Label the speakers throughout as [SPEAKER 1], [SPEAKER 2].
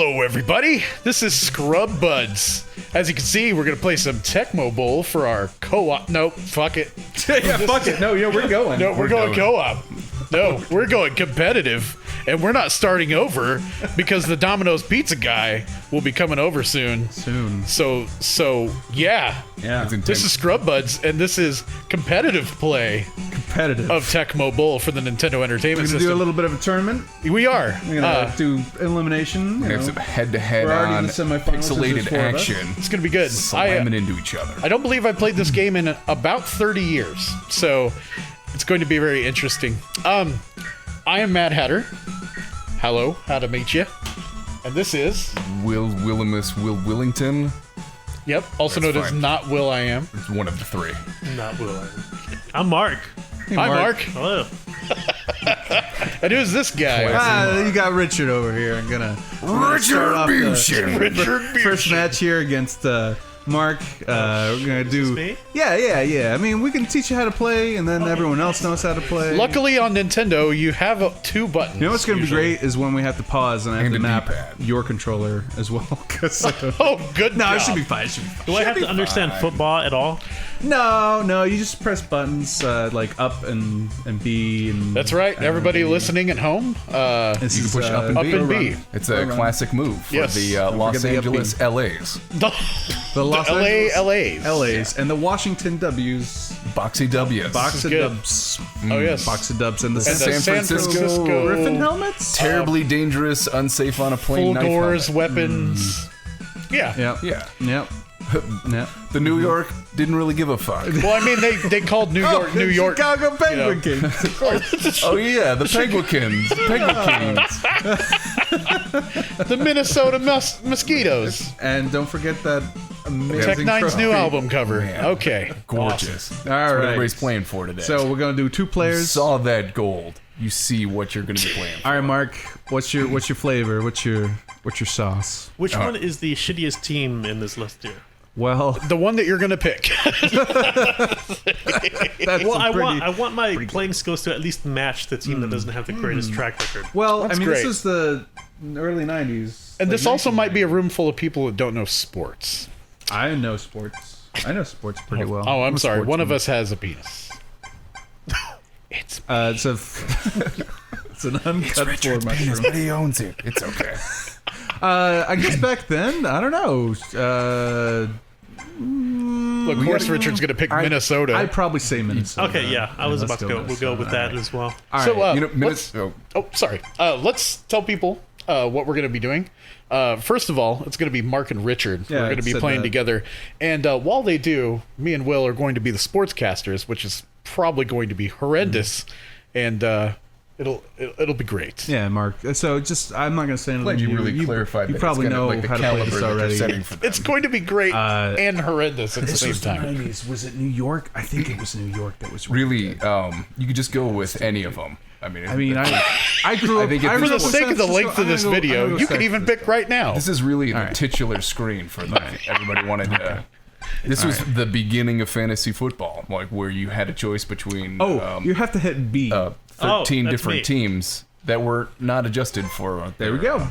[SPEAKER 1] Hello, everybody. This is Scrub Budz. As you can see, we're going to play some Tecmo Bowl for our co-op. Nope, fuck it.
[SPEAKER 2] Yeah, fuck it. No, we're going.
[SPEAKER 1] No, we're going co-op. No, we're going competitive. And we're not starting over because the Domino's pizza guy will be coming over soon. So yeah. This is Scrub Budz, and this is competitive play. Of Tecmo Bowl for the Nintendo Entertainment System.
[SPEAKER 2] We're going to do a little bit of a tournament.
[SPEAKER 1] We are.
[SPEAKER 2] We're going to do elimination.
[SPEAKER 3] We have some head-to-head on pixelated action.
[SPEAKER 1] It's going to be good.
[SPEAKER 3] Slamming into each other.
[SPEAKER 1] I don't believe I played this game in about 30 years, so it's going to be very interesting. I am MadHatter. Hello, how to meet you. And this is...
[SPEAKER 3] Will Willington.
[SPEAKER 1] Yep, also known as Not Will I Am.
[SPEAKER 3] It's one of the three.
[SPEAKER 4] Not Will I Am. I'm Mark.
[SPEAKER 1] Hey, Hi, Mark.
[SPEAKER 4] Hello.
[SPEAKER 1] And who's this guy?
[SPEAKER 2] You got Richard over here. I'm gonna
[SPEAKER 3] Retribution.
[SPEAKER 2] First match here against Mark. We're gonna do.
[SPEAKER 4] Me?
[SPEAKER 2] Yeah. I mean, we can teach you how to play, and then everyone else knows how to play.
[SPEAKER 1] Luckily on Nintendo, you have two buttons.
[SPEAKER 2] You know what's gonna be great is when we have to pause and I have to map
[SPEAKER 3] D-pad.
[SPEAKER 2] your controller as well.
[SPEAKER 1] Oh, good.
[SPEAKER 2] No,
[SPEAKER 1] job.
[SPEAKER 2] it should be fine.
[SPEAKER 4] Do I have to understand football at all?
[SPEAKER 2] No. You just press buttons like up and B and.
[SPEAKER 1] That's right. Everybody listening at home.
[SPEAKER 3] You can push up and B. It's a classic move for the Los Angeles LAs.
[SPEAKER 2] The Los
[SPEAKER 1] Angeles
[SPEAKER 2] LAs and the Washington W's.
[SPEAKER 3] Boxy W's.
[SPEAKER 2] Box of dubs.
[SPEAKER 1] Oh, yes.
[SPEAKER 2] Box of dubs and the
[SPEAKER 3] San Francisco
[SPEAKER 2] Griffin helmets.
[SPEAKER 3] Terribly dangerous, unsafe on a plane.
[SPEAKER 1] Full doors, weapons. Yeah.
[SPEAKER 2] Yep.
[SPEAKER 3] The New York didn't really give a fuck.
[SPEAKER 1] Well, I mean, they called New York.
[SPEAKER 2] Chicago Penguin Kings, of course.
[SPEAKER 3] Oh yeah, the Penguins.
[SPEAKER 1] The Minnesota Mosquitoes.
[SPEAKER 2] And don't forget that amazing
[SPEAKER 1] Tech Nine's new
[SPEAKER 2] trophy.
[SPEAKER 1] album cover.
[SPEAKER 3] Man.
[SPEAKER 1] Okay.
[SPEAKER 3] Gorgeous.
[SPEAKER 2] All
[SPEAKER 3] That's what
[SPEAKER 2] right.
[SPEAKER 3] everybody's playing for today.
[SPEAKER 2] So we're gonna do two
[SPEAKER 3] you
[SPEAKER 2] players.
[SPEAKER 3] saw that gold. You see what you're gonna be playing for.
[SPEAKER 2] All right, Mark. What's your flavor? What's your sauce?
[SPEAKER 4] Which one is the shittiest team in this list here?
[SPEAKER 2] Well,
[SPEAKER 1] The one that you're going to pick.
[SPEAKER 2] that's
[SPEAKER 4] Well,
[SPEAKER 2] a pretty.
[SPEAKER 4] I want my playing skills to at least match the team that doesn't have the greatest track record.
[SPEAKER 2] Well,
[SPEAKER 1] That's
[SPEAKER 2] I mean,
[SPEAKER 1] great.
[SPEAKER 2] this is the early '90s,
[SPEAKER 1] And
[SPEAKER 2] like
[SPEAKER 1] this also might be a
[SPEAKER 2] 1990s.
[SPEAKER 1] room full of people that don't know sports.
[SPEAKER 2] I know sports. I know sports pretty well.
[SPEAKER 1] Oh, I'm
[SPEAKER 2] a
[SPEAKER 1] sorry. One of
[SPEAKER 2] sportsman.
[SPEAKER 1] us has a penis. It's
[SPEAKER 2] It's a. It's an uncut for mushroom.
[SPEAKER 3] But he owns it. It's okay.
[SPEAKER 2] I guess back then, I don't know.
[SPEAKER 1] Look, of course Richard's going to pick Minnesota.
[SPEAKER 2] I'd probably say Minnesota.
[SPEAKER 4] Okay, yeah, I was about to go. We'll go with that as well.
[SPEAKER 2] All
[SPEAKER 1] So,
[SPEAKER 2] right.
[SPEAKER 1] let's tell people what we're going to be doing. First of all, it's going to be Mark and Richard.
[SPEAKER 2] Yeah,
[SPEAKER 1] We're going to be
[SPEAKER 2] said
[SPEAKER 1] playing
[SPEAKER 2] that.
[SPEAKER 1] together. And while they do, me and Will are going to be the sportscasters, which is probably going to be horrendous. And it'll be great.
[SPEAKER 2] Yeah, Mark. So just, I'm not going to say anything.
[SPEAKER 3] Glad you really clarified
[SPEAKER 2] You
[SPEAKER 3] that.
[SPEAKER 2] probably
[SPEAKER 3] It's
[SPEAKER 2] know
[SPEAKER 3] like the
[SPEAKER 2] how to play
[SPEAKER 3] caliber
[SPEAKER 2] this
[SPEAKER 3] that they're
[SPEAKER 2] already.
[SPEAKER 3] setting for them.
[SPEAKER 1] It's going to be great and horrendous at the
[SPEAKER 2] This
[SPEAKER 1] same
[SPEAKER 2] was the
[SPEAKER 1] time.
[SPEAKER 2] 90s. Was it New York? I think it was New York that was
[SPEAKER 3] Really, you could just go with any of them. I mean,
[SPEAKER 2] I grew up.
[SPEAKER 3] think if
[SPEAKER 1] For the
[SPEAKER 3] Well,
[SPEAKER 1] sake of the length of this video, you could even pick right now.
[SPEAKER 3] this is really the
[SPEAKER 2] right.
[SPEAKER 3] titular screen for everybody wanted to. This was the beginning of fantasy football, like where you had a choice between
[SPEAKER 2] you have to hit B.
[SPEAKER 3] 13
[SPEAKER 4] that's
[SPEAKER 3] different
[SPEAKER 4] me.
[SPEAKER 3] teams that were not adjusted for.
[SPEAKER 2] There we go.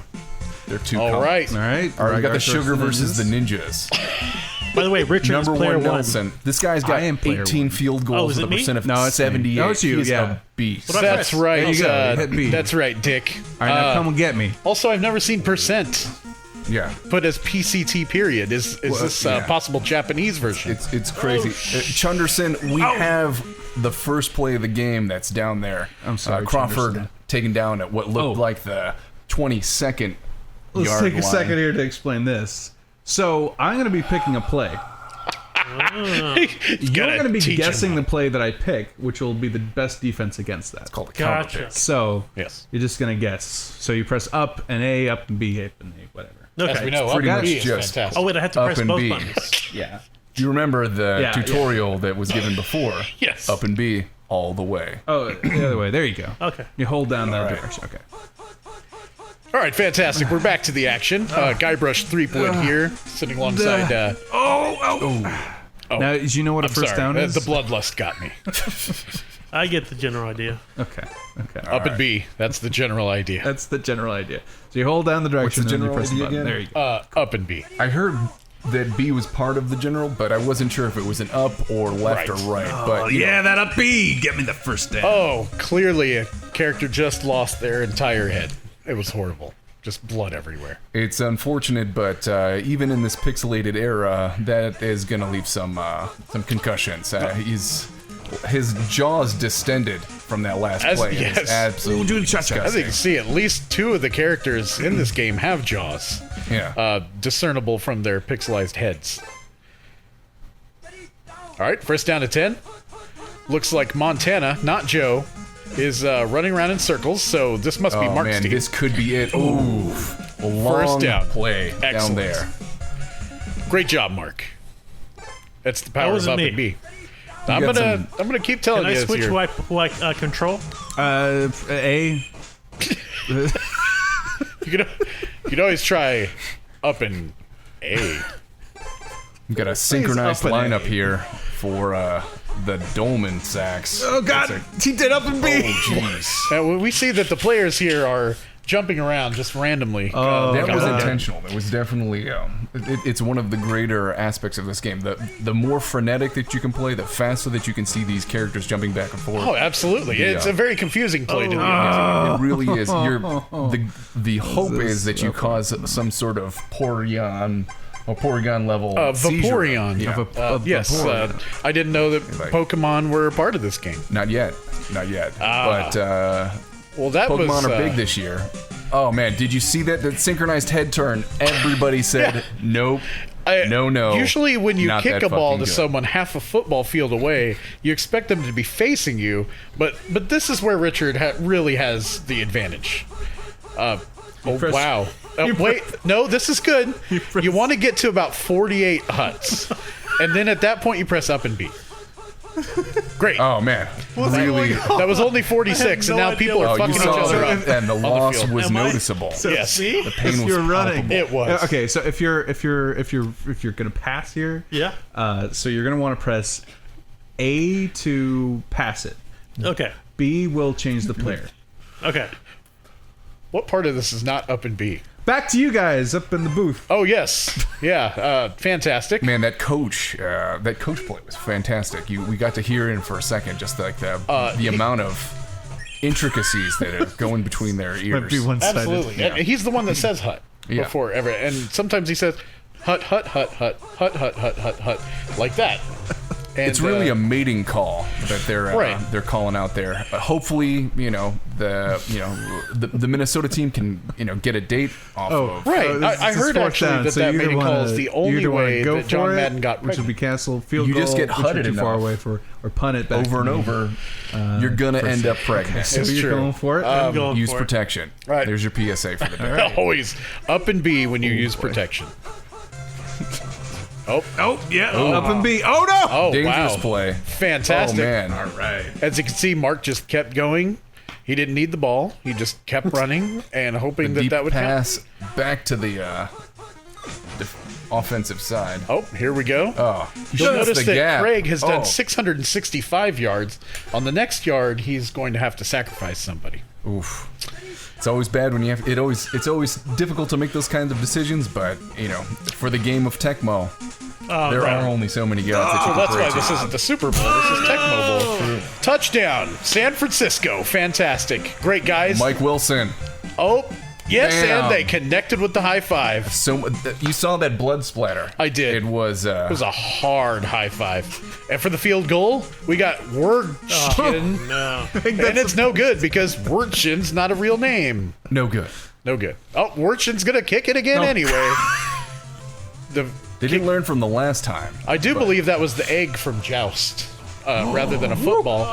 [SPEAKER 3] They're two.
[SPEAKER 1] All right.
[SPEAKER 2] All right.
[SPEAKER 3] All right, we got the
[SPEAKER 2] Arthur
[SPEAKER 3] sugar versus the
[SPEAKER 2] Ninjas.
[SPEAKER 3] ninjas.
[SPEAKER 4] By the way, Richard is
[SPEAKER 3] Number
[SPEAKER 4] player
[SPEAKER 3] one,
[SPEAKER 4] one.
[SPEAKER 3] Nelson. This guy's got
[SPEAKER 2] I am player
[SPEAKER 3] 18
[SPEAKER 2] one.
[SPEAKER 3] field goals
[SPEAKER 4] is
[SPEAKER 3] with
[SPEAKER 4] it
[SPEAKER 3] a
[SPEAKER 4] me?
[SPEAKER 3] percent of
[SPEAKER 2] No, it's me.
[SPEAKER 3] 78.
[SPEAKER 2] No, it's you,
[SPEAKER 3] He's
[SPEAKER 2] yeah.
[SPEAKER 3] a beast.
[SPEAKER 4] What about
[SPEAKER 1] That's
[SPEAKER 4] Chris?
[SPEAKER 1] right.
[SPEAKER 2] There you go. Hit B.
[SPEAKER 1] That's right, Dick.
[SPEAKER 2] All right, now come and get me.
[SPEAKER 1] Also, I've never seen percent
[SPEAKER 3] Yeah.
[SPEAKER 1] put as PCT period. Is this a
[SPEAKER 3] yeah.
[SPEAKER 1] possible Japanese version?
[SPEAKER 3] It's crazy. Chunderson, we have the first play of the game that's down there.
[SPEAKER 2] I'm sorry,
[SPEAKER 3] Crawford
[SPEAKER 2] Chunderson.
[SPEAKER 3] taken down at what looked like the 22nd
[SPEAKER 2] Let's
[SPEAKER 3] yard
[SPEAKER 2] take a
[SPEAKER 3] line.
[SPEAKER 2] second here to explain this. So I'm going to be picking a play. You're going to be guessing the play that I pick, which will be the best defense against that.
[SPEAKER 3] It's called a counter
[SPEAKER 4] Gotcha.
[SPEAKER 3] pick.
[SPEAKER 2] So
[SPEAKER 1] Yes.
[SPEAKER 2] you're just going to guess. So you press up and A, up and B, up and A, whatever.
[SPEAKER 1] As we
[SPEAKER 4] Okay.
[SPEAKER 1] know,
[SPEAKER 3] pretty
[SPEAKER 1] up and
[SPEAKER 3] much
[SPEAKER 1] B is
[SPEAKER 3] just-
[SPEAKER 1] fantastic.
[SPEAKER 4] Oh wait, I had to
[SPEAKER 3] Up
[SPEAKER 4] press
[SPEAKER 3] and
[SPEAKER 4] both
[SPEAKER 3] B.
[SPEAKER 4] buttons.
[SPEAKER 2] Yeah.
[SPEAKER 3] Do you remember the
[SPEAKER 2] Yeah,
[SPEAKER 3] tutorial that was given before?
[SPEAKER 1] Yes.
[SPEAKER 3] Up and B all the way.
[SPEAKER 2] Oh, the other way. There you go.
[SPEAKER 4] Okay.
[SPEAKER 2] You hold down that
[SPEAKER 3] All right.
[SPEAKER 2] direction. Okay.
[SPEAKER 1] All right, fantastic. We're back to the action. Guybrush 3-point here, sitting alongside.
[SPEAKER 2] Now, did you know what a
[SPEAKER 1] I'm
[SPEAKER 2] first
[SPEAKER 1] sorry,
[SPEAKER 2] down is?
[SPEAKER 1] the bloodlust got me.
[SPEAKER 4] I get the general idea.
[SPEAKER 2] Okay.
[SPEAKER 1] Up and B. That's the general idea.
[SPEAKER 2] That's the general idea. So you hold down the direction
[SPEAKER 3] What's the
[SPEAKER 2] and you
[SPEAKER 3] general
[SPEAKER 2] press the
[SPEAKER 3] idea
[SPEAKER 2] button.
[SPEAKER 3] again?
[SPEAKER 2] There you go.
[SPEAKER 1] Up and B.
[SPEAKER 3] I heard that B was part of the general, but I wasn't sure if it was an up or left
[SPEAKER 1] Right.
[SPEAKER 3] or right.
[SPEAKER 2] Oh,
[SPEAKER 3] But you know,
[SPEAKER 2] that up B. Get me the first down.
[SPEAKER 1] Oh, clearly a character just lost their entire head. It was horrible. Just blood everywhere.
[SPEAKER 3] it's unfortunate, but even in this pixelated era, that is going to leave some concussions. His jaws distended from that last play.
[SPEAKER 1] yes.
[SPEAKER 3] It's absolutely disgusting.
[SPEAKER 1] As you can see, at least 2 of the characters in this game have jaws.
[SPEAKER 3] Yeah.
[SPEAKER 1] Discernible from their pixelized heads. Alright, first down to 10. Looks like Montana, not Joe, is running around in circles, so this must be
[SPEAKER 3] Oh
[SPEAKER 1] Mark's
[SPEAKER 3] man,
[SPEAKER 1] team.
[SPEAKER 3] this could be it. Ooh, a long
[SPEAKER 1] First down.
[SPEAKER 3] play down
[SPEAKER 1] Excellent.
[SPEAKER 3] there.
[SPEAKER 1] Great job, Mark. That's the power of
[SPEAKER 4] wasn't
[SPEAKER 1] up
[SPEAKER 4] me.
[SPEAKER 1] and B. I'm
[SPEAKER 3] got
[SPEAKER 1] gonna keep telling
[SPEAKER 4] Can I
[SPEAKER 1] you
[SPEAKER 4] switch
[SPEAKER 1] here.
[SPEAKER 4] who I control?
[SPEAKER 2] A.
[SPEAKER 1] You could always try up and A.
[SPEAKER 3] We've got a synchronized
[SPEAKER 2] up and
[SPEAKER 3] lineup
[SPEAKER 2] A.
[SPEAKER 3] here for the Dolman Sacks.
[SPEAKER 2] Oh God! He did up and B.
[SPEAKER 3] Oh jeez.
[SPEAKER 1] Now we see that the players here are jumping around just randomly.
[SPEAKER 3] That was
[SPEAKER 1] God.
[SPEAKER 3] intentional. It was definitely. It's one of the greater aspects of this game. The more frenetic that you can play, the faster that you can see these characters jumping back and forth.
[SPEAKER 1] Oh, absolutely. It's a very confusing play to be honest.
[SPEAKER 3] It really is. The hope is that you cause some sort of Porygon level seizure.
[SPEAKER 1] Vaporeon.
[SPEAKER 3] Yeah.
[SPEAKER 1] Yes,
[SPEAKER 2] Vaporeon.
[SPEAKER 1] I didn't know that
[SPEAKER 3] Like-
[SPEAKER 1] Pokemon were a part of this game.
[SPEAKER 3] Not yet. But
[SPEAKER 1] Well, that
[SPEAKER 3] Pokemon
[SPEAKER 1] was
[SPEAKER 3] are big this year. Oh man, did you see that synchronized head turn? Everybody said nope. No.
[SPEAKER 1] Usually, when you
[SPEAKER 3] Not
[SPEAKER 1] kick
[SPEAKER 3] that
[SPEAKER 1] a ball
[SPEAKER 3] fucking
[SPEAKER 1] to
[SPEAKER 3] good.
[SPEAKER 1] someone half a football field away, you expect them to be facing you. But this is where Richard really has the advantage.
[SPEAKER 2] press-
[SPEAKER 1] Wow. Wait, no, this is good. You want to get to about 48 huts, and then at that point you press up and B. Great.
[SPEAKER 3] Oh man, really?
[SPEAKER 1] That was only 46,
[SPEAKER 4] no
[SPEAKER 1] and now
[SPEAKER 4] idea
[SPEAKER 1] people
[SPEAKER 4] what-
[SPEAKER 1] are
[SPEAKER 3] Oh,
[SPEAKER 1] fucking
[SPEAKER 3] you
[SPEAKER 1] each
[SPEAKER 3] saw
[SPEAKER 1] other
[SPEAKER 3] that,
[SPEAKER 1] up.
[SPEAKER 3] and the
[SPEAKER 1] the
[SPEAKER 3] loss
[SPEAKER 1] field.
[SPEAKER 3] was
[SPEAKER 4] Am I-
[SPEAKER 3] noticeable.
[SPEAKER 1] Yes.
[SPEAKER 4] See?
[SPEAKER 3] The pain was
[SPEAKER 2] You're running.
[SPEAKER 3] palpable.
[SPEAKER 1] It was.
[SPEAKER 2] Okay, so if you're gonna pass here,
[SPEAKER 4] Yeah.
[SPEAKER 2] so you're gonna want to press A to pass it.
[SPEAKER 4] Okay.
[SPEAKER 2] B will change the player.
[SPEAKER 4] Okay.
[SPEAKER 1] What part of this is not up and B?
[SPEAKER 2] Back to you guys up in the booth.
[SPEAKER 1] Oh, yes. Yeah, fantastic.
[SPEAKER 3] Man, that coach play was fantastic. We got to hear in for a second, just like the amount of intricacies that are going between their ears.
[SPEAKER 2] Might be one-sided.
[SPEAKER 1] Absolutely. And he's the one that says hut
[SPEAKER 3] Yeah.
[SPEAKER 1] before ever. And sometimes he says hut, hut, hut, hut, hut, hut, hut, hut, hut, like that. And,
[SPEAKER 3] It's really a mating call that
[SPEAKER 1] Right.
[SPEAKER 3] they're calling out there. Hopefully, the Minnesota team can get a date off of.
[SPEAKER 1] Right. I heard actually that
[SPEAKER 2] you
[SPEAKER 1] mating
[SPEAKER 2] either
[SPEAKER 1] call is
[SPEAKER 2] wanna-
[SPEAKER 1] the
[SPEAKER 2] you
[SPEAKER 1] only
[SPEAKER 2] either wanna
[SPEAKER 1] way
[SPEAKER 2] go
[SPEAKER 1] that
[SPEAKER 2] for
[SPEAKER 1] John
[SPEAKER 2] it,
[SPEAKER 1] Madden got
[SPEAKER 2] which would be
[SPEAKER 1] pregnant.
[SPEAKER 2] canceled. Field
[SPEAKER 3] You
[SPEAKER 2] goal,
[SPEAKER 3] just get
[SPEAKER 2] which would be
[SPEAKER 3] hutted
[SPEAKER 2] too far
[SPEAKER 3] enough.
[SPEAKER 2] away for, or punt it back
[SPEAKER 3] Over and over, you're gonna end up pregnant.
[SPEAKER 2] So
[SPEAKER 1] It's
[SPEAKER 2] you're
[SPEAKER 1] true.
[SPEAKER 2] going for it.
[SPEAKER 4] I'm going
[SPEAKER 3] Use
[SPEAKER 4] for it.
[SPEAKER 3] protection.
[SPEAKER 1] Right.
[SPEAKER 3] There's your PSA for the day.
[SPEAKER 1] Always up and B when you use protection. Oh,
[SPEAKER 2] Up and B. Oh no!
[SPEAKER 1] oh,
[SPEAKER 3] Dangerous
[SPEAKER 1] wow.
[SPEAKER 3] play.
[SPEAKER 1] Fantastic.
[SPEAKER 3] Oh man.
[SPEAKER 2] Right.
[SPEAKER 1] As you can see, Mark just kept going. He didn't need the ball. He just kept running and hoping
[SPEAKER 3] Deep
[SPEAKER 1] that would count.
[SPEAKER 3] pass back to the offensive side.
[SPEAKER 1] Oh, here we go.
[SPEAKER 3] Oh,
[SPEAKER 1] You'll
[SPEAKER 3] that's
[SPEAKER 1] notice
[SPEAKER 3] the
[SPEAKER 1] that
[SPEAKER 3] gap.
[SPEAKER 1] Craig has done
[SPEAKER 3] Oh.
[SPEAKER 1] 665 yards. On the next yard, he's going to have to sacrifice somebody.
[SPEAKER 3] Oof. It's always bad when you have it's always difficult to make those kinds of decisions, but for the game of Tecmo, there are only so many yards that you
[SPEAKER 1] So
[SPEAKER 3] can
[SPEAKER 1] that's why
[SPEAKER 3] break.
[SPEAKER 1] this isn't the Super Bowl. This is Tecmo Bowl. Touchdown, San Francisco. Fantastic. Great, guys.
[SPEAKER 3] Mike Wilson.
[SPEAKER 1] Oh, yes,
[SPEAKER 3] Bam.
[SPEAKER 1] and they connected with the high five.
[SPEAKER 3] So you saw that blood splatter.
[SPEAKER 1] I did.
[SPEAKER 3] It was
[SPEAKER 1] It was a hard high five. And for the field goal, we got Wurchin.
[SPEAKER 4] No.
[SPEAKER 1] And it's no good because Wurchin's not a real name.
[SPEAKER 3] no good.
[SPEAKER 1] No good. Oh, Wurchin's going to kick it again anyway.
[SPEAKER 3] They didn't learn from the last time.
[SPEAKER 1] I do believe that was the egg from Joust, rather than a football.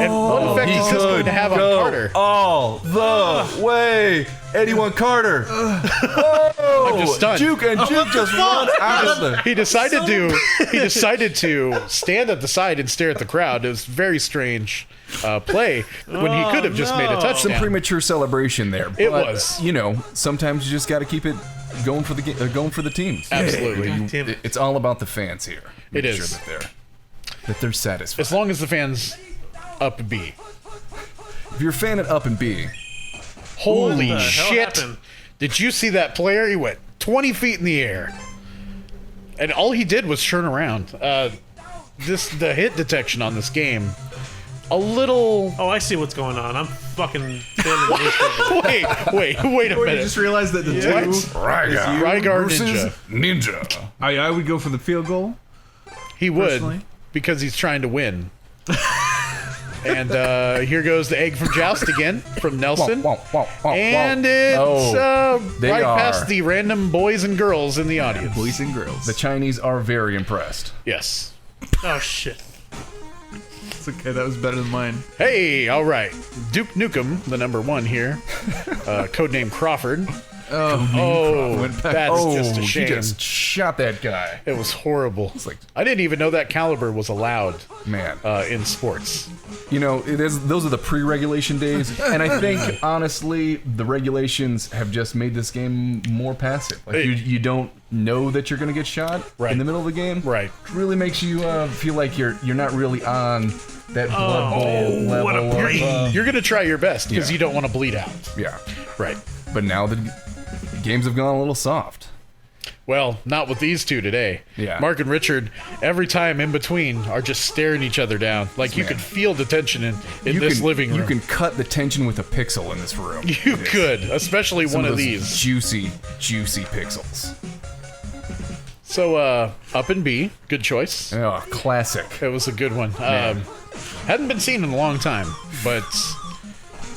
[SPEAKER 1] And what effect is this going to have on Carter?
[SPEAKER 3] all the way. 81 Carter.
[SPEAKER 1] I'm just stunned.
[SPEAKER 3] Juke and Juke just run out of the.
[SPEAKER 1] He decided to stand at the side and stare at the crowd. It was a very strange play when he could have just made a
[SPEAKER 3] Some
[SPEAKER 1] touchdown.
[SPEAKER 3] premature celebration there.
[SPEAKER 1] It
[SPEAKER 3] but,
[SPEAKER 1] was.
[SPEAKER 3] Sometimes you just got to keep it going for the teams.
[SPEAKER 1] Absolutely.
[SPEAKER 4] Damn it.
[SPEAKER 3] It's all about the fans here. Make
[SPEAKER 1] It
[SPEAKER 3] sure
[SPEAKER 1] is.
[SPEAKER 3] that they're satisfied.
[SPEAKER 1] As long as the fans up B.
[SPEAKER 3] If you're a fan of up and B,
[SPEAKER 1] Holy
[SPEAKER 4] What the hell
[SPEAKER 1] shit!
[SPEAKER 4] happened?
[SPEAKER 1] Did you see that player? He went 20 feet in the air, and all he did was turn around. The hit detection on this game, a little.
[SPEAKER 4] Oh, I see what's going on. I'm fucking failing this.
[SPEAKER 1] Wait a
[SPEAKER 2] Or you
[SPEAKER 1] minute.
[SPEAKER 2] just realized that the two
[SPEAKER 1] Rygar
[SPEAKER 3] versus
[SPEAKER 1] Ninja.
[SPEAKER 3] Ninja.
[SPEAKER 2] I would go for the field goal.
[SPEAKER 1] He would
[SPEAKER 2] Personally?
[SPEAKER 1] because he's trying to win. And here goes the egg from Joust again from Nelson. And it's
[SPEAKER 3] They
[SPEAKER 1] right
[SPEAKER 3] are.
[SPEAKER 1] past the random boys and girls in the audience.
[SPEAKER 2] Boys and girls.
[SPEAKER 3] The Chinese are very impressed.
[SPEAKER 1] Yes.
[SPEAKER 4] Oh shit.
[SPEAKER 2] It's okay, that was better than mine.
[SPEAKER 1] Hey, all right. Duke Nukem, the number 1 here. Codename Crawford. Oh,
[SPEAKER 2] Went back.
[SPEAKER 1] that's just a
[SPEAKER 3] he
[SPEAKER 1] shame.
[SPEAKER 3] just shot that guy.
[SPEAKER 1] It was horrible.
[SPEAKER 3] like-
[SPEAKER 1] I didn't even know that caliber was allowed
[SPEAKER 3] Man.
[SPEAKER 1] in sports.
[SPEAKER 3] You know, it is. Those are the pre-regulation days, and I think honestly, the regulations have just made this game more passive. Like you don't know that you're going to get shot in the middle of the game.
[SPEAKER 1] Right.
[SPEAKER 3] It really makes you feel like you're not really on that Blood Bowl level.
[SPEAKER 4] what a
[SPEAKER 3] of,
[SPEAKER 4] brain.
[SPEAKER 1] You're going to try your best because
[SPEAKER 3] Yeah.
[SPEAKER 1] you don't want to bleed out.
[SPEAKER 3] yeah,
[SPEAKER 1] Right.
[SPEAKER 3] but now the games have gone a little soft.
[SPEAKER 1] Well, not with these two today.
[SPEAKER 3] Yeah.
[SPEAKER 1] Mark and Richard, every time in between, are just staring each other down. Like you
[SPEAKER 3] Man.
[SPEAKER 1] could feel the tension in
[SPEAKER 3] You
[SPEAKER 1] this
[SPEAKER 3] can,
[SPEAKER 1] living room.
[SPEAKER 3] You can cut the tension with a pixel in this room.
[SPEAKER 1] You could, especially
[SPEAKER 3] Some
[SPEAKER 1] one of
[SPEAKER 3] those
[SPEAKER 1] these.
[SPEAKER 3] juicy pixels.
[SPEAKER 1] So, up and B, good choice.
[SPEAKER 3] Oh, classic.
[SPEAKER 1] It was a good one.
[SPEAKER 3] Man.
[SPEAKER 1] Hadn't been seen in a long time, but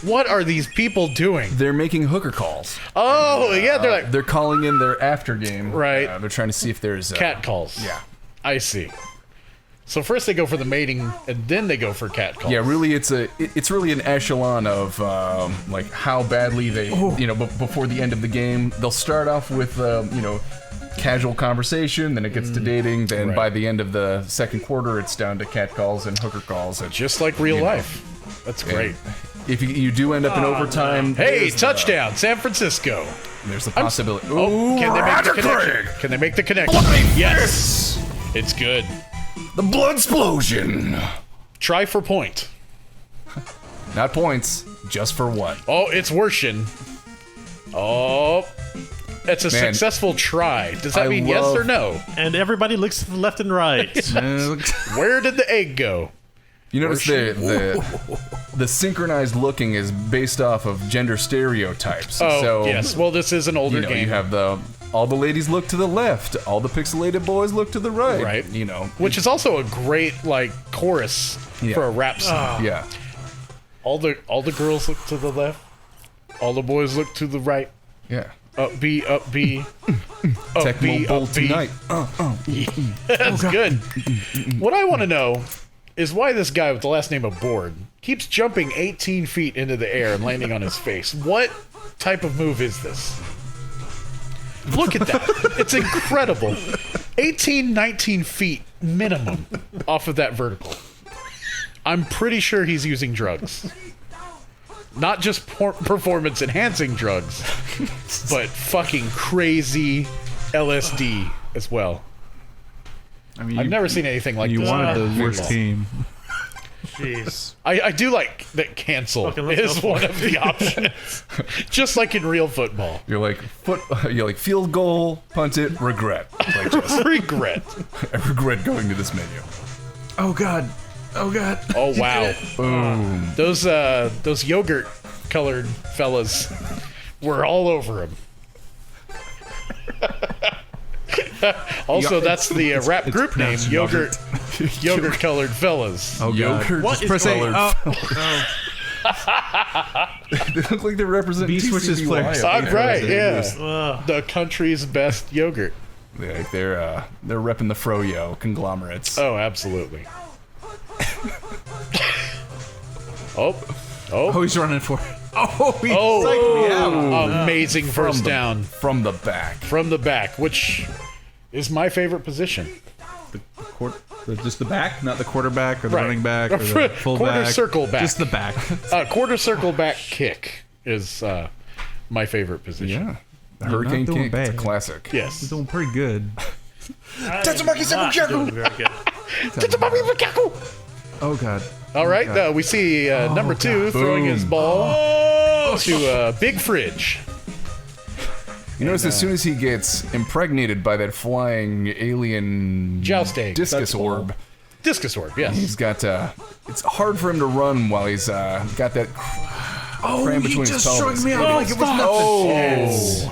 [SPEAKER 1] what are these people doing?
[SPEAKER 3] They're making hooker calls.
[SPEAKER 1] Oh, yeah, they're like
[SPEAKER 3] They're calling in their after game.
[SPEAKER 1] Right.
[SPEAKER 3] They're trying to see if there's
[SPEAKER 1] cat calls.
[SPEAKER 3] Yeah.
[SPEAKER 1] I see. So first they go for the mating, and then they go for cat calls.
[SPEAKER 3] Yeah, really, it's really an echelon of like how badly they, before the end of the game, they'll start off with casual conversation, then it gets to dating, then
[SPEAKER 1] Right.
[SPEAKER 3] by the end of the second quarter, it's down to cat calls and hooker calls. And
[SPEAKER 1] Just like real
[SPEAKER 3] You know.
[SPEAKER 1] life. That's great.
[SPEAKER 3] if you do end up in overtime,
[SPEAKER 1] Hey,
[SPEAKER 3] there's
[SPEAKER 1] touchdown, San Francisco.
[SPEAKER 3] there's the possibility.
[SPEAKER 1] Oh, can they make the
[SPEAKER 3] Roger
[SPEAKER 1] connection?
[SPEAKER 3] Craig!
[SPEAKER 1] Can they make the connection? Yes. It's good.
[SPEAKER 3] The blood explosion.
[SPEAKER 1] Try for point.
[SPEAKER 3] Not points, just for what?
[SPEAKER 1] Oh, it's worshing. Oh, it's a
[SPEAKER 3] Man.
[SPEAKER 1] successful try. Does that
[SPEAKER 3] I
[SPEAKER 1] mean yes
[SPEAKER 3] love-
[SPEAKER 1] or no?
[SPEAKER 4] And everybody looks to the left and right.
[SPEAKER 1] Where did the egg go?
[SPEAKER 3] You notice the synchronized looking is based off of gender stereotypes.
[SPEAKER 1] Oh,
[SPEAKER 3] so,
[SPEAKER 1] yes. Well, this is an older game.
[SPEAKER 3] You have all the ladies look to the left, all the pixelated boys look to the right.
[SPEAKER 1] Right.
[SPEAKER 3] Which
[SPEAKER 1] Which is also a great chorus
[SPEAKER 3] Yeah.
[SPEAKER 1] for a rap song.
[SPEAKER 3] yeah.
[SPEAKER 1] All the girls look to the left. All the boys look to the right.
[SPEAKER 3] Yeah.
[SPEAKER 1] Up B, up B. Up
[SPEAKER 3] Tecmo
[SPEAKER 1] B,
[SPEAKER 3] Bowl
[SPEAKER 1] up B.
[SPEAKER 3] tonight.
[SPEAKER 1] That's good. What I want to know is why this guy with the last name of Board keeps jumping 18 feet into the air and landing on his face. What type of move is this? Look at that. It's incredible. 18, 19 feet minimum off of that vertical. I'm pretty sure he's using drugs. Not just performance enhancing drugs, but fucking crazy LSD as well.
[SPEAKER 2] I mean,
[SPEAKER 1] I've never seen anything like
[SPEAKER 2] you
[SPEAKER 1] this.
[SPEAKER 2] wanted the worst
[SPEAKER 1] Football.
[SPEAKER 2] team.
[SPEAKER 4] Jeez.
[SPEAKER 1] I do like that cancel
[SPEAKER 4] Fucking let's
[SPEAKER 1] is
[SPEAKER 4] go for
[SPEAKER 1] one
[SPEAKER 4] it.
[SPEAKER 1] of the options. Just like in real football.
[SPEAKER 3] You're like field goal, punt it, regret. Like just,
[SPEAKER 1] Regret.
[SPEAKER 3] I regret going to this menu.
[SPEAKER 2] Oh god. Oh god.
[SPEAKER 1] Oh wow.
[SPEAKER 3] Boom.
[SPEAKER 1] Those yogurt colored fellas were all over him. Also, that's the rap group name,
[SPEAKER 2] pronounced
[SPEAKER 1] Yogurt Colored Fellas.
[SPEAKER 2] Oh god.
[SPEAKER 3] Yogurt
[SPEAKER 4] What is
[SPEAKER 3] just
[SPEAKER 4] going
[SPEAKER 3] colored. They look like they represent
[SPEAKER 2] B switches
[SPEAKER 3] TCBY
[SPEAKER 2] players.
[SPEAKER 3] up there.
[SPEAKER 1] Right, yeah.
[SPEAKER 4] Ugh.
[SPEAKER 1] The country's best yogurt.
[SPEAKER 3] They're repping the Froyo conglomerates.
[SPEAKER 1] Oh, absolutely. Oh,
[SPEAKER 2] Oh, he's running for it. Oh, he psyched
[SPEAKER 1] oh,
[SPEAKER 2] me out.
[SPEAKER 1] amazing first down
[SPEAKER 3] From the back.
[SPEAKER 1] from the back, which is my favorite position.
[SPEAKER 2] Just the back, not the quarterback or the
[SPEAKER 1] Right.
[SPEAKER 2] running back or the fullback.
[SPEAKER 1] Quarter circle back.
[SPEAKER 2] Just the back.
[SPEAKER 1] Quarter circle back kick is my favorite position.
[SPEAKER 3] Yeah. Hurricane
[SPEAKER 2] not doing
[SPEAKER 3] King. It's a
[SPEAKER 2] bad.
[SPEAKER 3] classic.
[SPEAKER 1] Yes.
[SPEAKER 2] He's doing pretty good.
[SPEAKER 4] I'm not doing very good.
[SPEAKER 2] Oh god.
[SPEAKER 1] All right, we see number 2 throwing his ball to a big fridge.
[SPEAKER 3] You notice as soon as he gets impregnated by that flying alien
[SPEAKER 1] Jousting.
[SPEAKER 3] discus orb,
[SPEAKER 1] Discus orb, yes.
[SPEAKER 3] he's got it's hard for him to run while he's got that cram between his pelvis.
[SPEAKER 2] me out like it was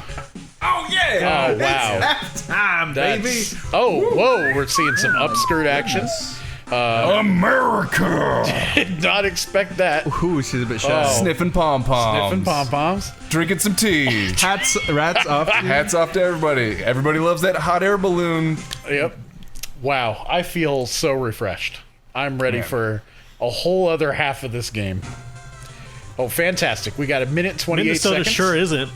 [SPEAKER 3] Oh yeah!
[SPEAKER 1] Oh, wow.
[SPEAKER 2] time, baby.
[SPEAKER 1] Oh, whoa, we're seeing some upskirt action.
[SPEAKER 3] America!
[SPEAKER 1] Did not expect that.
[SPEAKER 2] Ooh, she's a bit shy.
[SPEAKER 3] Sniffing pom-poms.
[SPEAKER 1] Sniffing pom-poms.
[SPEAKER 3] Drinking some tea.
[SPEAKER 2] Rats off.
[SPEAKER 3] Hats off to everybody. Everybody loves that hot air balloon.
[SPEAKER 1] Yep. Wow, I feel so refreshed. I'm ready
[SPEAKER 3] Man.
[SPEAKER 1] for a whole other half of this game. Oh, fantastic. We got a minute 28
[SPEAKER 4] Minnesota
[SPEAKER 1] seconds.
[SPEAKER 4] sure isn't.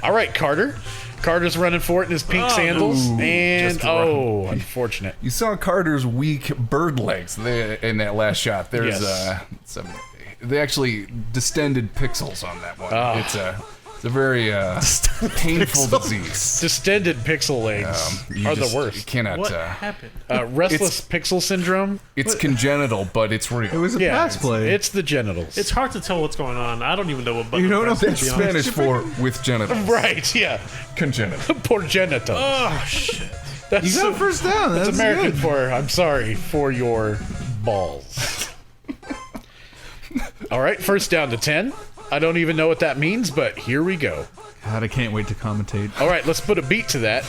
[SPEAKER 1] All right, Carter. Carter's running for it in his pink sandals. And,
[SPEAKER 3] just wrong.
[SPEAKER 1] unfortunate.
[SPEAKER 3] You saw Carter's weak bird legs in that last shot. There's
[SPEAKER 1] Yes.
[SPEAKER 3] they actually distended pixels on that one. It's a very painful disease.
[SPEAKER 1] Distended pixel legs
[SPEAKER 3] You
[SPEAKER 1] are
[SPEAKER 3] just-
[SPEAKER 1] the
[SPEAKER 3] You
[SPEAKER 1] worst.
[SPEAKER 3] cannot.
[SPEAKER 4] What happened?
[SPEAKER 1] Restless pixel syndrome.
[SPEAKER 3] It's congenital, but it's real.
[SPEAKER 2] It was a
[SPEAKER 1] Yeah,
[SPEAKER 2] pass play.
[SPEAKER 1] it's the genitals.
[SPEAKER 4] It's hard to tell what's going on. I don't even know what button.
[SPEAKER 2] You don't know
[SPEAKER 4] to press,
[SPEAKER 3] That's
[SPEAKER 4] to be honest.
[SPEAKER 3] Spanish for with genitals.
[SPEAKER 1] right, yeah.
[SPEAKER 3] Congenital.
[SPEAKER 1] Poor genitals.
[SPEAKER 4] Oh shit!
[SPEAKER 1] That's
[SPEAKER 2] You got first down.
[SPEAKER 1] That's
[SPEAKER 2] That's
[SPEAKER 1] American
[SPEAKER 2] good.
[SPEAKER 1] for I'm sorry for your balls. All right, first down to 10. I don't even know what that means, but here we go.
[SPEAKER 2] God, I can't wait to commentate.
[SPEAKER 1] All right, let's put a beat to that.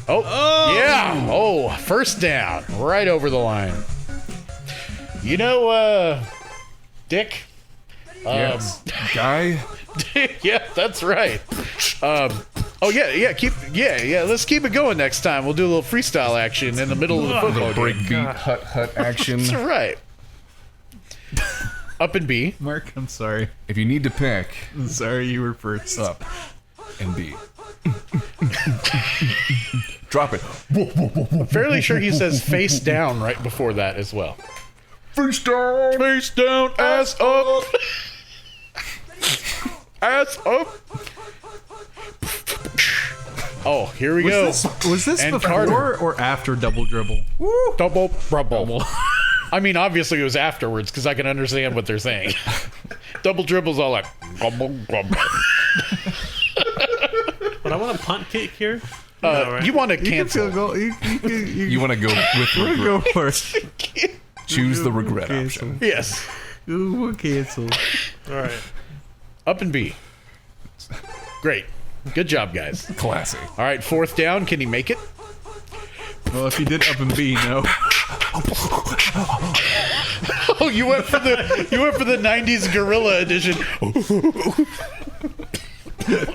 [SPEAKER 1] Yeah. Oh, first down. Right over the line. You know, Dick?
[SPEAKER 3] Yes. Guy.
[SPEAKER 1] Yeah, that's right. Let's keep it going next time. We'll do a little freestyle action in the middle of the football game.
[SPEAKER 3] Breakbeat hut action.
[SPEAKER 1] That's right. Up and B.
[SPEAKER 2] Mark, I'm sorry.
[SPEAKER 3] If you need to pick,
[SPEAKER 2] I'm sorry you were first.
[SPEAKER 3] up and B. Drop it.
[SPEAKER 1] Fairly sure he says face down right before that as well.
[SPEAKER 3] Freestyle.
[SPEAKER 1] Face down, ass up. Ass up. Oh, here we go.
[SPEAKER 2] Was this
[SPEAKER 1] And
[SPEAKER 2] before
[SPEAKER 1] Carter.
[SPEAKER 2] or after double dribble?
[SPEAKER 1] Double rubble. I mean, obviously it was afterwards because I can understand what they're saying. Double dribble's all like gumble, gumble.
[SPEAKER 4] But I want a punt kick here. No, right?
[SPEAKER 1] You want to
[SPEAKER 2] You can
[SPEAKER 1] cancel?
[SPEAKER 2] field goal.
[SPEAKER 3] You want to go with
[SPEAKER 2] We'll
[SPEAKER 3] regret.
[SPEAKER 2] go first.
[SPEAKER 3] Choose the regret
[SPEAKER 2] Cancel.
[SPEAKER 3] option.
[SPEAKER 1] Yes.
[SPEAKER 2] We'll cancel.
[SPEAKER 4] All right.
[SPEAKER 1] Up and B. Great. Good job, guys.
[SPEAKER 3] Classy.
[SPEAKER 1] All right, fourth down. Can he make it?
[SPEAKER 2] Well, if you did up and B, no.
[SPEAKER 1] Oh, you went for the 90s gorilla edition.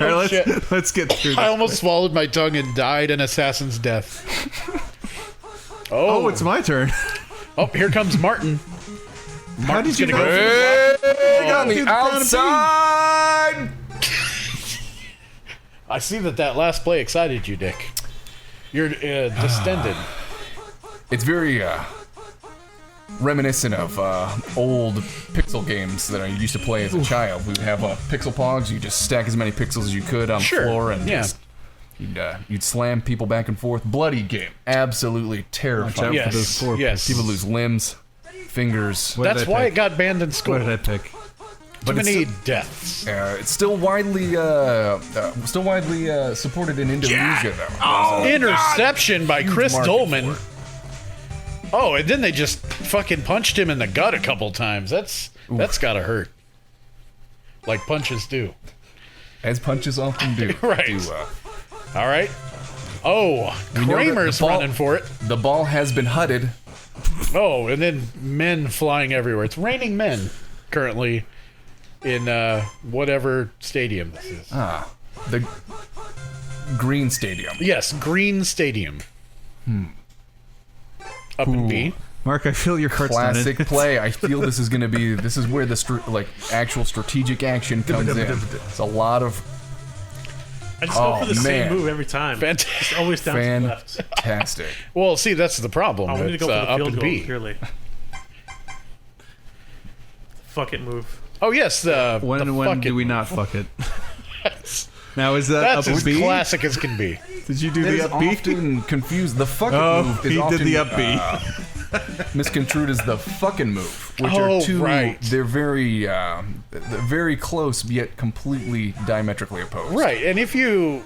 [SPEAKER 2] All right,
[SPEAKER 1] shit.
[SPEAKER 2] let's get through
[SPEAKER 1] I
[SPEAKER 2] this.
[SPEAKER 1] almost swallowed my tongue and died an assassin's death.
[SPEAKER 2] Oh, it's my turn.
[SPEAKER 1] Oh, here comes Martin.
[SPEAKER 2] How did you
[SPEAKER 1] gonna
[SPEAKER 2] know?
[SPEAKER 1] go for
[SPEAKER 3] Hey, on
[SPEAKER 2] do
[SPEAKER 3] the
[SPEAKER 2] the front of B.
[SPEAKER 3] outside.
[SPEAKER 1] I see that last play excited you, Dick. You're distended.
[SPEAKER 3] It's very reminiscent of old pixel games that I used to play as a child. We would have pixel pogs. You just stack as many pixels as you could on
[SPEAKER 1] Sure,
[SPEAKER 3] the floor, and
[SPEAKER 1] yeah.
[SPEAKER 3] just you'd slam people back and forth. Bloody game. Absolutely terrifying.
[SPEAKER 2] Watch out for those poor
[SPEAKER 1] Yes.
[SPEAKER 3] People lose limbs, fingers.
[SPEAKER 2] What did
[SPEAKER 1] That's
[SPEAKER 2] I
[SPEAKER 1] why
[SPEAKER 2] pick?
[SPEAKER 1] it got banned in school.
[SPEAKER 2] What did I pick?
[SPEAKER 1] Too
[SPEAKER 3] But it's
[SPEAKER 1] many
[SPEAKER 3] still-
[SPEAKER 1] deaths.
[SPEAKER 3] It's still widely supported in Indonesia, though.
[SPEAKER 1] Interception by Chris
[SPEAKER 3] market
[SPEAKER 1] Dolman. Oh, and then they just fucking punched him in the gut a couple times. That's gotta hurt. Like punches do.
[SPEAKER 3] As punches often do.
[SPEAKER 1] Right. All right. Oh,
[SPEAKER 3] know that
[SPEAKER 1] Kramer's
[SPEAKER 3] the ball-
[SPEAKER 1] running for it.
[SPEAKER 3] The ball has been hutted.
[SPEAKER 1] Oh, and then men flying everywhere. It's raining men currently in whatever stadium this is.
[SPEAKER 3] The Green Stadium.
[SPEAKER 1] Yes, Green Stadium. Up in B.
[SPEAKER 2] Mark, I feel your heart's not in
[SPEAKER 3] Classic
[SPEAKER 2] it.
[SPEAKER 3] play. I feel this is where the actual strategic action comes in. It's a lot of
[SPEAKER 4] I just go for the
[SPEAKER 3] man.
[SPEAKER 4] same move every time.
[SPEAKER 1] Fantastic.
[SPEAKER 4] It's always down to the left.
[SPEAKER 3] fantastic.
[SPEAKER 1] Well, see, that's the problem.
[SPEAKER 4] Oh, we need to
[SPEAKER 1] It's,
[SPEAKER 4] go for the
[SPEAKER 1] up
[SPEAKER 4] field
[SPEAKER 1] and
[SPEAKER 4] goal,
[SPEAKER 1] B.
[SPEAKER 4] purely. Fuck it move.
[SPEAKER 1] Oh yes, the
[SPEAKER 2] When
[SPEAKER 1] the
[SPEAKER 2] do
[SPEAKER 1] fucking-
[SPEAKER 2] we not fuck it? Now is that
[SPEAKER 1] That's
[SPEAKER 2] up
[SPEAKER 1] as
[SPEAKER 2] B?
[SPEAKER 1] classic as can be.
[SPEAKER 2] Did you do
[SPEAKER 3] It
[SPEAKER 2] the
[SPEAKER 3] is
[SPEAKER 2] up B?
[SPEAKER 3] often confused. The fucking
[SPEAKER 2] Oh,
[SPEAKER 3] move is
[SPEAKER 2] he
[SPEAKER 3] often
[SPEAKER 2] did the up B.
[SPEAKER 3] misconstrued as the fucking move, which
[SPEAKER 1] Oh,
[SPEAKER 3] are two.
[SPEAKER 1] right.
[SPEAKER 3] They're very close yet completely diametrically opposed.
[SPEAKER 1] Right, and if you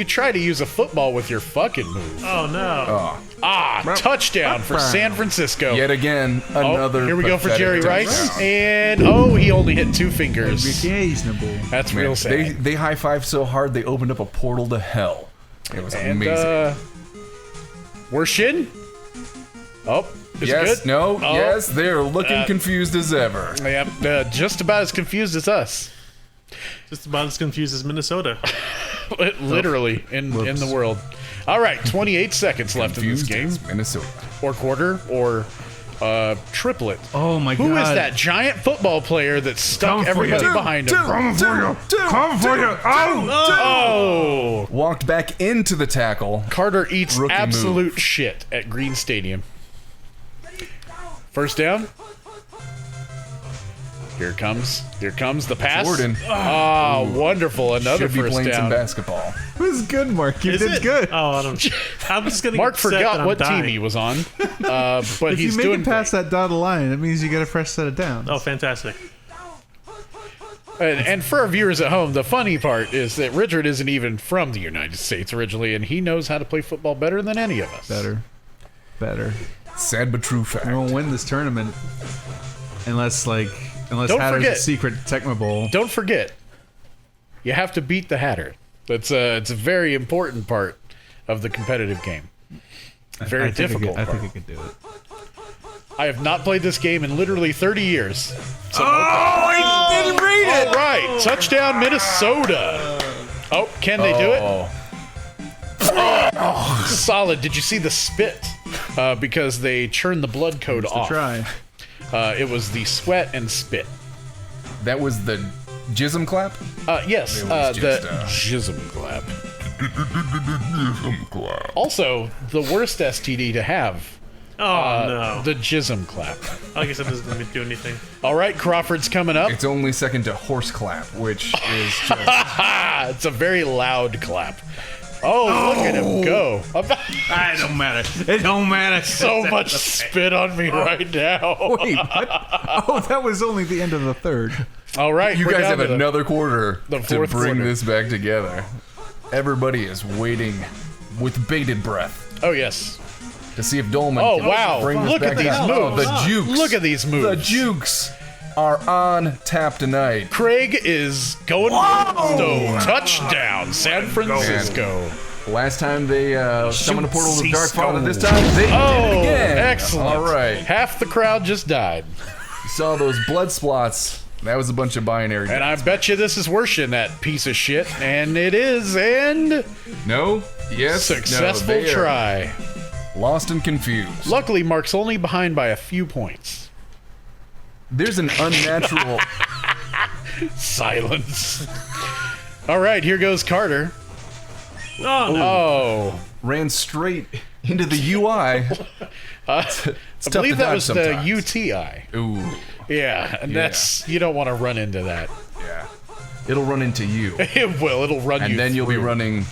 [SPEAKER 1] try to use a football with your fucking move,
[SPEAKER 4] Oh no.
[SPEAKER 1] touchdown for San Francisco.
[SPEAKER 3] Yet again, another.
[SPEAKER 1] Here we go for
[SPEAKER 3] pathetic
[SPEAKER 1] Jerry
[SPEAKER 3] touchdown.
[SPEAKER 1] Rice, and he only hit 2 fingers.
[SPEAKER 2] Reasonable.
[SPEAKER 1] That's real sad.
[SPEAKER 3] They high-fived so hard they opened up a portal to hell. It was
[SPEAKER 1] And
[SPEAKER 3] amazing.
[SPEAKER 1] we're shin. Oh, is
[SPEAKER 3] Yes,
[SPEAKER 1] it good?
[SPEAKER 3] no,
[SPEAKER 1] Oh.
[SPEAKER 3] yes, they're looking confused as ever.
[SPEAKER 1] Yep, just about as confused as us.
[SPEAKER 4] Just about as confused as Minnesota.
[SPEAKER 1] Literally in the world. All right, 28 seconds left in this
[SPEAKER 3] Confused
[SPEAKER 1] game,
[SPEAKER 3] as Minnesota.
[SPEAKER 1] or quarter, or triplet.
[SPEAKER 2] Oh my god.
[SPEAKER 1] Who is that giant football player that stuck everybody behind him?
[SPEAKER 3] Come for you!
[SPEAKER 1] Oh,
[SPEAKER 3] Walked back into the tackle.
[SPEAKER 1] Carter eats
[SPEAKER 3] Rookie
[SPEAKER 1] absolute
[SPEAKER 3] move.
[SPEAKER 1] shit at Green Stadium. First down. Here comes the pass.
[SPEAKER 3] Jordan
[SPEAKER 1] Oh, wonderful! Another
[SPEAKER 3] should be
[SPEAKER 1] first
[SPEAKER 3] playing some
[SPEAKER 1] down.
[SPEAKER 3] basketball.
[SPEAKER 2] It was good, Mark. You
[SPEAKER 4] Is
[SPEAKER 2] did
[SPEAKER 4] it?
[SPEAKER 2] good.
[SPEAKER 4] Oh, I don't. I'm just gonna.
[SPEAKER 1] Mark
[SPEAKER 4] get upset that
[SPEAKER 1] forgot
[SPEAKER 4] I'm
[SPEAKER 1] what
[SPEAKER 4] dying.
[SPEAKER 1] team he was on, but
[SPEAKER 2] If
[SPEAKER 1] he's
[SPEAKER 2] you make
[SPEAKER 1] doing
[SPEAKER 2] it past that dotted line, that means you get a fresh set of downs.
[SPEAKER 4] Oh, fantastic.
[SPEAKER 1] And for our viewers at home, the funny part is that Richard isn't even from the United States originally, and he knows how to play football better than any of us.
[SPEAKER 2] Better.
[SPEAKER 3] Sad but true fact.
[SPEAKER 2] We won't win this tournament unless
[SPEAKER 1] Don't
[SPEAKER 2] Hatter's
[SPEAKER 1] forget.
[SPEAKER 2] a secret Tecmo Bowl.
[SPEAKER 1] Don't forget, you have to beat the Hatter. It's a very important part of the competitive game. Very difficult.
[SPEAKER 2] I think
[SPEAKER 1] part.
[SPEAKER 2] I could do it.
[SPEAKER 1] I have not played this game in literally 30 years. So
[SPEAKER 3] I didn't read it!
[SPEAKER 1] all right, touchdown Minnesota. Oh, can they do it? Oh, solid. Did you see the spit? Because they churned the blood code off.
[SPEAKER 2] Try.
[SPEAKER 1] It was the sweat and spit.
[SPEAKER 3] That was the jism clap?
[SPEAKER 1] Yes,
[SPEAKER 3] It was
[SPEAKER 1] the
[SPEAKER 3] just,
[SPEAKER 1] jism clap. Also, the worst STD to have.
[SPEAKER 4] Oh no.
[SPEAKER 1] The jism clap.
[SPEAKER 4] I guess that doesn't do anything.
[SPEAKER 1] All right, Crawford's coming up.
[SPEAKER 3] It's only second to horse clap, which is just...
[SPEAKER 1] It's a very loud clap. Oh, look at him go.
[SPEAKER 2] It don't matter. It don't matter.
[SPEAKER 1] So much spit on me right now.
[SPEAKER 2] Wait, what? Oh, that was only the end of the third.
[SPEAKER 1] All right,
[SPEAKER 3] You
[SPEAKER 1] we're
[SPEAKER 3] guys
[SPEAKER 1] down
[SPEAKER 3] have
[SPEAKER 1] to
[SPEAKER 3] another quarter
[SPEAKER 1] the
[SPEAKER 3] to
[SPEAKER 1] fourth
[SPEAKER 3] bring
[SPEAKER 1] quarter.
[SPEAKER 3] this back together. Everybody is waiting with bated breath
[SPEAKER 1] Oh, yes.
[SPEAKER 3] to see if Dolman
[SPEAKER 1] Oh,
[SPEAKER 3] can
[SPEAKER 1] wow.
[SPEAKER 3] bring this
[SPEAKER 1] Look
[SPEAKER 3] back
[SPEAKER 1] at these
[SPEAKER 3] together. Oh,
[SPEAKER 1] moves.
[SPEAKER 3] the jukes.
[SPEAKER 1] Look at these moves.
[SPEAKER 3] The jukes are on tap tonight.
[SPEAKER 1] Craig is going Stone. Touchdown, San Francisco.
[SPEAKER 3] Last time they summoned a portal to the Dark
[SPEAKER 1] Cisco.
[SPEAKER 3] Father. This time they did
[SPEAKER 1] Oh,
[SPEAKER 3] it again.
[SPEAKER 1] excellent.
[SPEAKER 3] All right.
[SPEAKER 1] Half the crowd just died.
[SPEAKER 3] You saw those blood splots. That was a bunch of binary.
[SPEAKER 1] And I bet you this is worse than that piece of shit. And it is. And
[SPEAKER 3] No. Yes.
[SPEAKER 1] successful
[SPEAKER 3] no, they are
[SPEAKER 1] try.
[SPEAKER 3] Lost and confused.
[SPEAKER 1] Luckily, Mark's only behind by a few points.
[SPEAKER 3] There's an unnatural.
[SPEAKER 1] Silence. All right, here goes Carter.
[SPEAKER 4] Oh no.
[SPEAKER 1] Oh,
[SPEAKER 3] ran straight into the UI.
[SPEAKER 1] I believe that was the
[SPEAKER 3] sometimes.
[SPEAKER 1] UTI.
[SPEAKER 3] Ooh,
[SPEAKER 1] Yeah, and that's you don't want to run into that.
[SPEAKER 3] yeah. It'll run into you,
[SPEAKER 1] It will. It'll run you.
[SPEAKER 3] and then you'll be
[SPEAKER 1] through.
[SPEAKER 3] running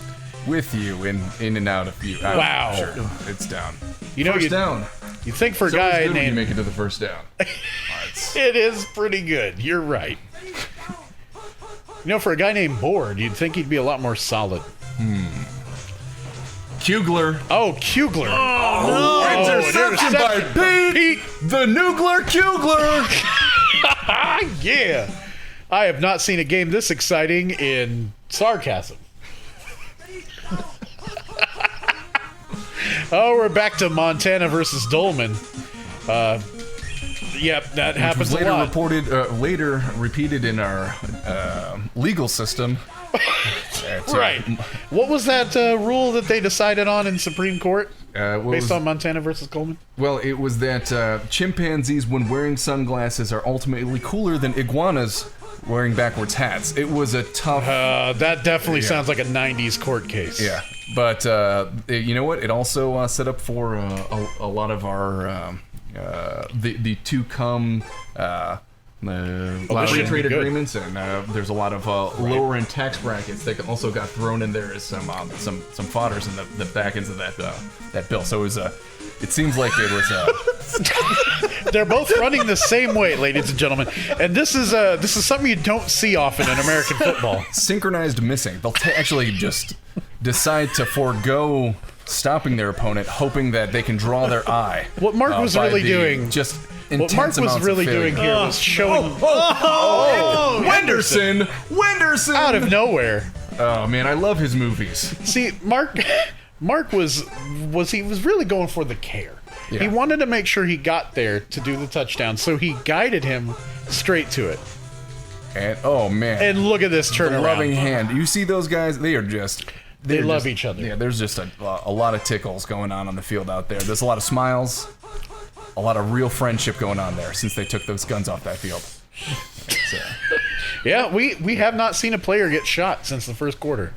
[SPEAKER 3] with you in and out of you.
[SPEAKER 1] Wow.
[SPEAKER 3] Sure, it's down.
[SPEAKER 1] You know,
[SPEAKER 3] First
[SPEAKER 1] you
[SPEAKER 3] down.
[SPEAKER 1] you think for a
[SPEAKER 3] It's always
[SPEAKER 1] guy
[SPEAKER 3] good when you
[SPEAKER 1] named
[SPEAKER 3] make it to the first down. It's-
[SPEAKER 1] it is pretty good. You're right. You know, for a guy named Board, you'd think he'd be a lot more solid.
[SPEAKER 3] Kugler.
[SPEAKER 1] Oh, Kugler.
[SPEAKER 3] Interception by Pete, the Nugler Kugler.
[SPEAKER 1] Yeah. I have not seen a game this exciting in sarcasm. Oh, we're back to Montana versus Dolman. Yep, that happens
[SPEAKER 3] Later
[SPEAKER 1] a lot.
[SPEAKER 3] later repeated in our legal system.
[SPEAKER 1] Right. What was that rule that they decided on in Supreme Court based on Montana versus Coleman?
[SPEAKER 3] Well, it was that chimpanzees, when wearing sunglasses, are ultimately cooler than iguanas wearing backwards hats. It was a tough.
[SPEAKER 1] That definitely sounds like a 90s court case.
[SPEAKER 3] Yeah, but you know what? It also set up for a lot of our the to come A lot of free trade agreements, and there's a lot of lower end tax brackets that also got thrown in there as some fodders in the back ends of that bill. So it seems like it was.
[SPEAKER 1] They're both running the same way, ladies and gentlemen, and this is something you don't see often in American football.
[SPEAKER 3] Synchronized missing. They'll actually just decide to forego stopping their opponent, hoping that they can draw their eye.
[SPEAKER 1] What Mark was really doing,
[SPEAKER 3] just.
[SPEAKER 1] What Mark was really doing here was showing
[SPEAKER 3] Wenderson
[SPEAKER 1] out of nowhere.
[SPEAKER 3] Oh man, I love his movies.
[SPEAKER 1] See, Mark was really going for the care.
[SPEAKER 3] Yeah.
[SPEAKER 1] He wanted to make sure he got there to do the touchdown, so he guided him straight to it.
[SPEAKER 3] And oh man,
[SPEAKER 1] and look at this turnaround.
[SPEAKER 3] Loving hand. You see those guys? They love
[SPEAKER 1] each other.
[SPEAKER 3] Yeah, there's just a lot of tickles going on the field out there. There's a lot of smiles. A lot of real friendship going on there since they took those guns off that field.
[SPEAKER 1] Yeah, we have not seen a player get shot since the first quarter.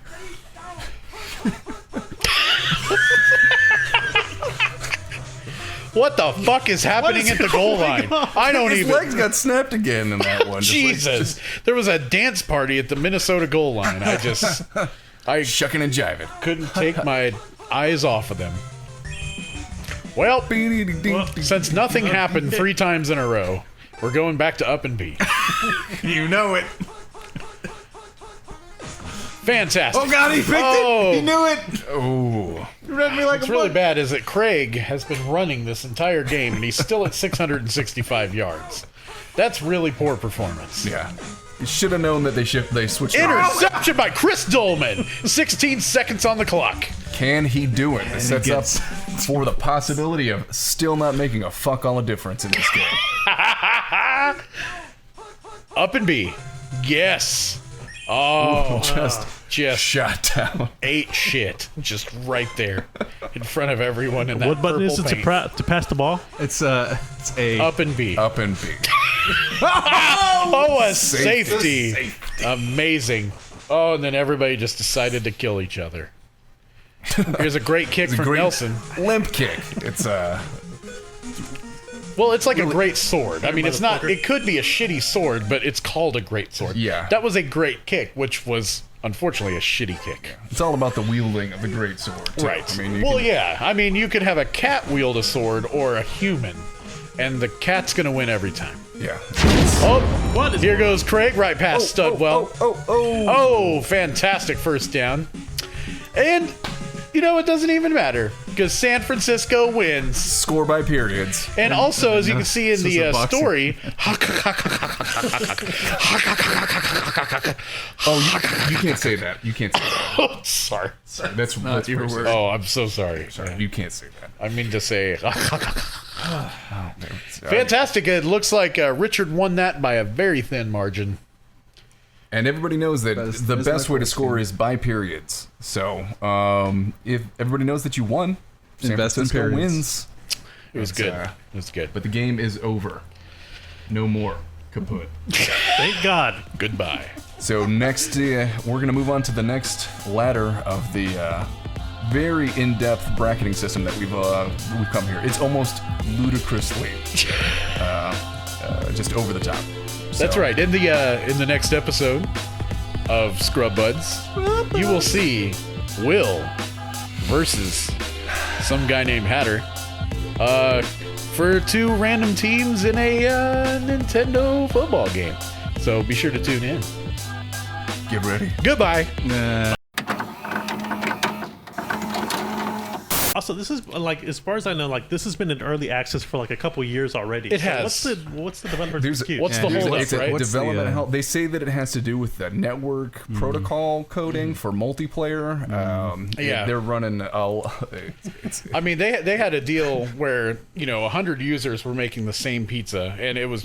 [SPEAKER 1] What the fuck is happening at the goal line? I don't even.
[SPEAKER 3] His legs got snapped again in that one.
[SPEAKER 1] Jesus, there was a dance party at the Minnesota goal line. I
[SPEAKER 3] shucking and jiving.
[SPEAKER 1] Couldn't take my eyes off of them. Well, since nothing happened 3 times in a row, we're going back to up and B.
[SPEAKER 3] You know it.
[SPEAKER 1] Fantastic.
[SPEAKER 3] Oh God, he picked it. He knew it.
[SPEAKER 2] Oh, you read me like
[SPEAKER 1] What's really bad is that Craig has been running this entire game and he's still at 665 yards. That's really poor performance.
[SPEAKER 3] Yeah. You should have known that they switched.
[SPEAKER 1] Interception by Chris Dolman. 16 seconds on the clock.
[SPEAKER 3] Can he do it? This sets up for the possibility of still not making a fuck all of difference in this game.
[SPEAKER 1] Up and B. Yes. Oh,
[SPEAKER 3] just shot down.
[SPEAKER 1] Ate shit. Just right there in front of everyone in that
[SPEAKER 4] What button is it
[SPEAKER 1] paint.
[SPEAKER 4] to pass the ball?
[SPEAKER 2] It's A.
[SPEAKER 1] Up and B.
[SPEAKER 3] Up and B.
[SPEAKER 1] Oh, a safety. Amazing. Oh, and then everybody just decided to kill each other. Here's a great kick from Nelson.
[SPEAKER 3] Limp kick. It's
[SPEAKER 1] Well, it's like a great sword. I mean, it's not. It could be a shitty sword, but it's called a great sword.
[SPEAKER 3] Yeah.
[SPEAKER 1] That was a great kick, which was unfortunately a shitty kick.
[SPEAKER 3] It's all about the wielding of the great sword, too.
[SPEAKER 1] Right.
[SPEAKER 3] I mean,
[SPEAKER 1] yeah. I mean, you could have a cat wield a sword or a human, and the cat's gonna win every time.
[SPEAKER 3] Yeah.
[SPEAKER 1] Oh, here goes Craig right past Studwell.
[SPEAKER 3] Oh,
[SPEAKER 1] fantastic first down. And, it doesn't even matter because San Francisco wins.
[SPEAKER 3] Score by periods.
[SPEAKER 1] And also, as you can see in the story...
[SPEAKER 3] You can't say that. You can't say that.
[SPEAKER 1] Oh, sorry.
[SPEAKER 3] That's your word.
[SPEAKER 1] Oh, I'm so sorry.
[SPEAKER 3] You can't say that.
[SPEAKER 1] I mean to say... Fantastic. It looks like Richard won that by a very thin margin.
[SPEAKER 3] And everybody knows that the best way to score is by periods. So, if everybody knows that you won, San Francisco wins.
[SPEAKER 1] It was good. It was good.
[SPEAKER 3] But the game is over. No more. Kaput.
[SPEAKER 4] Thank God.
[SPEAKER 1] Goodbye.
[SPEAKER 3] So next, we're going to move on to the next ladder of the very in-depth bracketing system that we've come here. It's almost ludicrously just over the top.
[SPEAKER 1] That's right. In the next episode of Scrub Budz, you will see Will versus some guy named Hatter for 2 random teams in a Nintendo football game. So be sure to tune in.
[SPEAKER 3] Get ready.
[SPEAKER 1] Goodbye.
[SPEAKER 4] Also, this is as far as I know, this has been in early access for a couple years already.
[SPEAKER 1] It has.
[SPEAKER 4] What's the developer's excuse?
[SPEAKER 1] What's the hold up, right?
[SPEAKER 3] Development help. They say that it has to do with the network protocol coding for multiplayer. They're running.
[SPEAKER 1] I mean, they had a deal where 100 users were making the same pizza, and it was